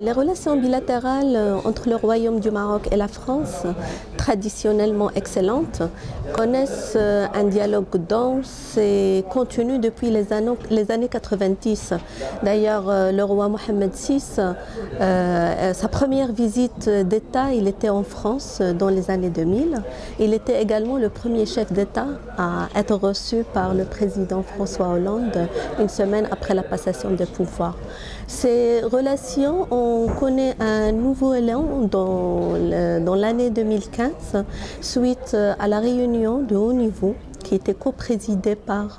Les relations bilatérales entre le Royaume du Maroc et la France, traditionnellement excellentes, connaissent un dialogue dense et continu depuis les années 90. D'ailleurs, le roi Mohammed VI, sa première visite d'État, il était en France dans les années 2000. Il était également le premier chef d'État à être reçu par le président François Hollande une semaine après la passation des pouvoirs. Ces relations on connaît un nouveau élan dans l'année 2015 suite à la réunion de haut niveau qui était co-présidée par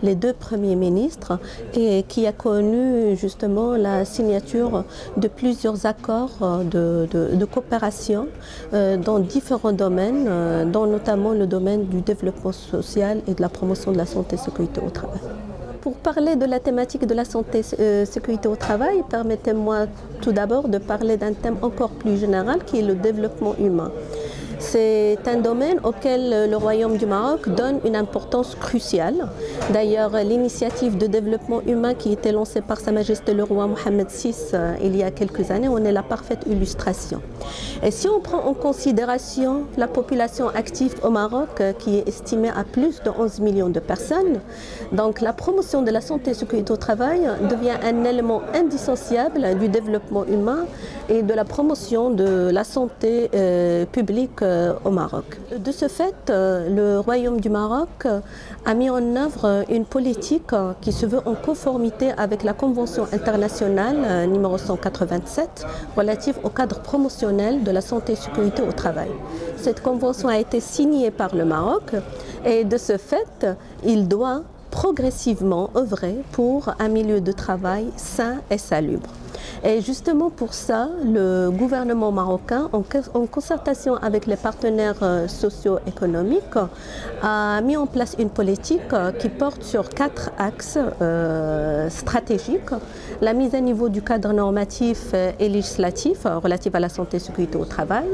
les deux premiers ministres et qui a connu justement la signature de plusieurs accords de coopération dans différents domaines, dont notamment le domaine du développement social et de la promotion de la santé et sécurité au travail. Pour parler de la thématique de la santé et sécurité au travail, permettez-moi tout d'abord de parler d'un thème encore plus général qui est le développement humain. C'est un domaine auquel le Royaume du Maroc donne une importance cruciale. D'ailleurs, l'initiative de développement humain qui était lancée par Sa Majesté le roi Mohammed VI il y a quelques années, on est la parfaite illustration. Et si on prend en considération la population active au Maroc, qui est estimée à plus de 11 millions de personnes, donc la promotion de la santé et sécurité au travail devient un élément indissociable du développement humain et de la promotion de la santé publique au Maroc. De ce fait, le Royaume du Maroc a mis en œuvre une politique qui se veut en conformité avec la Convention internationale numéro 187 relative au cadre promotionnel de la santé et sécurité au travail. Cette convention a été signée par le Maroc et de ce fait, il doit progressivement œuvrer pour un milieu de travail sain et salubre. Et justement pour ça, le gouvernement marocain, en concertation avec les partenaires socio-économiques, a mis en place une politique qui porte sur 4 axes stratégiques. La mise à niveau du cadre normatif et législatif relatif à la santé et sécurité au travail,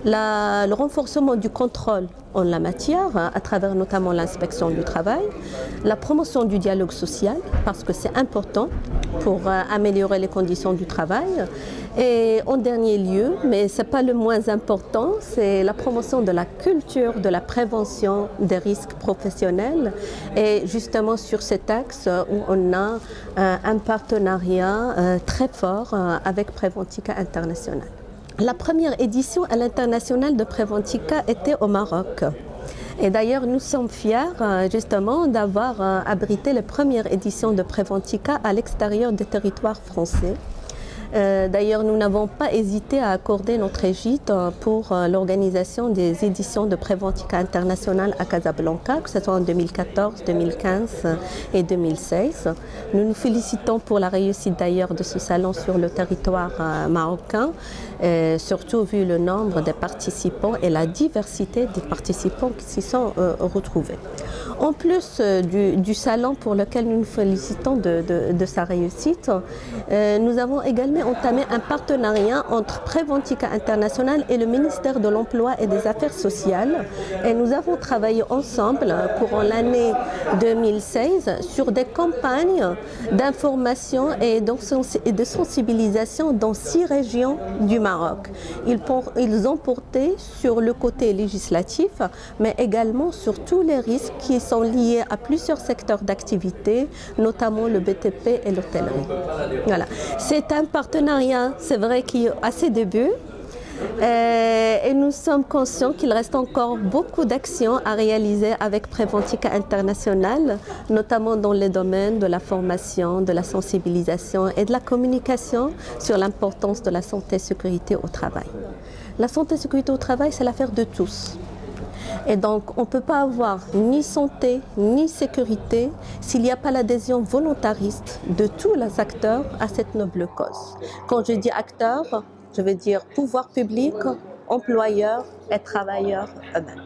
le renforcement du contrôle en la matière, à travers notamment l'inspection du travail, la promotion du dialogue social, parce que c'est important pour améliorer les conditions du travail. Et en dernier lieu, mais ce n'est pas le moins important, c'est la promotion de la culture de la prévention des risques professionnels. Et justement sur cet axe où on a un partenariat très fort avec Preventica International. La première édition à l'international de Preventica était au Maroc. Et d'ailleurs, nous sommes fiers justement d'avoir abrité les premières éditions de Preventica à l'extérieur des territoires français. D'ailleurs, nous n'avons pas hésité à accorder notre égide pour l'organisation des éditions de Preventica International à Casablanca, que ce soit en 2014, 2015 et 2016. Nous nous félicitons pour la réussite d'ailleurs de ce salon sur le territoire marocain, surtout vu le nombre des participants et la diversité des participants qui s'y sont retrouvés. En plus du salon pour lequel nous nous félicitons de sa réussite, nous avons également entamé un partenariat entre Preventica International et le ministère de l'Emploi et des Affaires sociales. Et nous avons travaillé ensemble courant l'année 2016 sur des campagnes d'information et de sensibilisation dans 6 régions du Maroc. Ils ont porté sur le côté législatif, mais également sur tous les risques qui sont liés à plusieurs secteurs d'activité, notamment le BTP et l'hôtellerie. Voilà. C'est un partenariat, c'est vrai, qui est à ses débuts. Et nous sommes conscients qu'il reste encore beaucoup d'actions à réaliser avec Preventica International, notamment dans les domaines de la formation, de la sensibilisation et de la communication sur l'importance de la santé et sécurité au travail. La santé et sécurité au travail, c'est l'affaire de tous. Et donc, on ne peut pas avoir ni santé, ni sécurité s'il n'y a pas l'adhésion volontariste de tous les acteurs à cette noble cause. Quand je dis acteurs, je veux dire pouvoir public, employeurs et travailleurs eux-mêmes.